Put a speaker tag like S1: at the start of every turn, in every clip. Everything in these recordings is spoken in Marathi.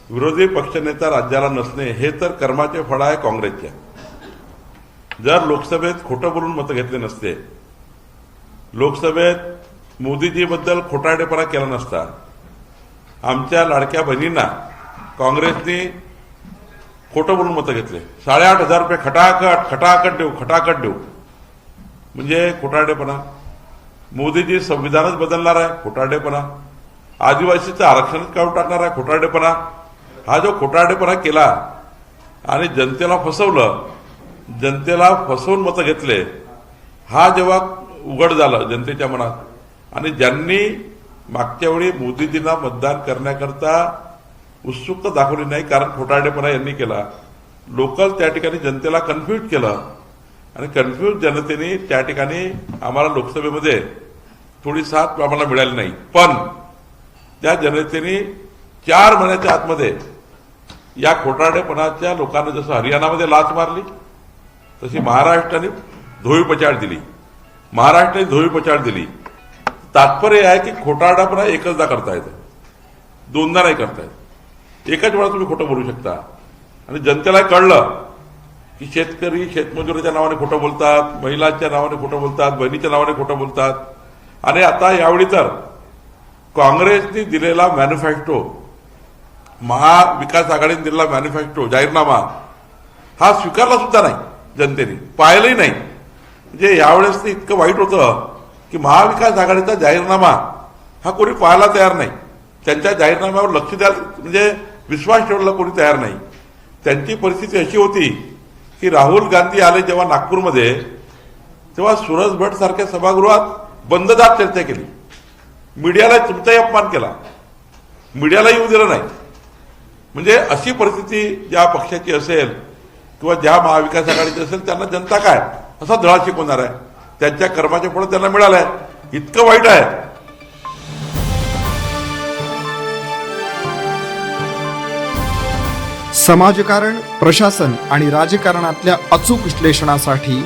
S1: विरोधी पक्षनेता राज्याला नसणे हे तर कर्माचे फळ आहे काँग्रेसच्या. जर लोकसभेत खोटं बोलून मतं घेतले नसते, लोकसभेत मोदीजीबद्दल खोटारडेपणा केला नसता, आमच्या लाडक्या बहिणींना काँग्रेसने खोटं बोलून मतं घेतले, 8,500 रुपये खटाखट देऊ म्हणजे खोटारडेपणा. मोदीजी संविधानच बदलणार आहे, खोटारडेपणा. आदिवासीचं आरक्षणच काढून टाकणार आहे, खोटारडेपणा. हा जो खोटारडेपणा केला आणि जनतेला फसवलं, जनतेला फसवून मतं घेतले, हा जेव्हा उघड झालं जनतेच्या मनात आणि ज्यांनी मागच्या वेळी मोदीजींना मतदान करण्याकरता उत्सुकता दाखवली नाही, कारण खोटारडेपणा यांनी केला, लोकल त्या ठिकाणी जनतेला कन्फ्यूज केलं आणि कन्फ्यूज जनतेने त्या ठिकाणी आम्हाला लोकसभेमध्ये थोडी साथ आम्हाला मिळाली नाही. पण त्या जनतेने 4 महिन्याच्या आतमध्ये या खोटारडेपणाच्या लोकांना जसं हरियाणामध्ये लाच मारली, तशी महाराष्ट्राने धोळीपछाड दिली. तात्पर्य आहे की खोटारडेपणा एकचदा करता येतं, दोनदा नाही करता येत. एकाच वेळा तुम्ही खोटं बोलू शकता. आणि जनतेला कळलं की शेतकरी शेतमजुराच्या नावाने खोटं बोलतात, महिलांच्या नावाने खोटं बोलतात, बहिणीच्या नावाने खोटं बोलतात. आणि आता यावेळी तर काँग्रेसने दिलेला मॅन्युफॅक्चरो, महाविकास आघाडीने दिलेला मॅन्युफॅक्चरो जाहीरनामा हा स्वीकारला सुद्धा नाही, जनतेने पाहिलंही नाही. म्हणजे यावेळेस इतकं वाईट होतं की महाविकास आघाडीचा जाहीरनामा हा कोणी पाहायला तयार नाही. त्यांच्या जाहीरनाम्यावर लक्ष द्यायला म्हणजे विश्वास ठेवायला कोणी तयार नाही. त्यांची परिस्थिती अशी होती की राहुल गांधी आले जेव्हा नागपूरमध्ये, तेव्हा सूरज भट सारख्या सभागृहात बंददार चर्चा केली, मीडियाला तुमचाही अपमान केला, मीडियाला येऊ दिलं नाही. म्हणजे अशी परिस्थिती ज्या पक्षाची असेल किंवा ज्या महाविकास आघाडीची असेल त्यांना जनता काय असा धडा शिकवणार आहे. त्यांच्या कर्माचे फळ त्यांना मिळालंय, इतकं वाईट आहे.
S2: समाजकारण, प्रशासन आणि राजकारणातल्या अचूक विश्लेषणासाठी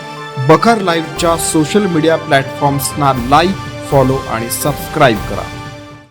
S2: बखर लाईव्हच्या सोशल मीडिया प्लॅटफॉर्म्सना लाईक, फॉलो आणि सबस्क्राईब करा.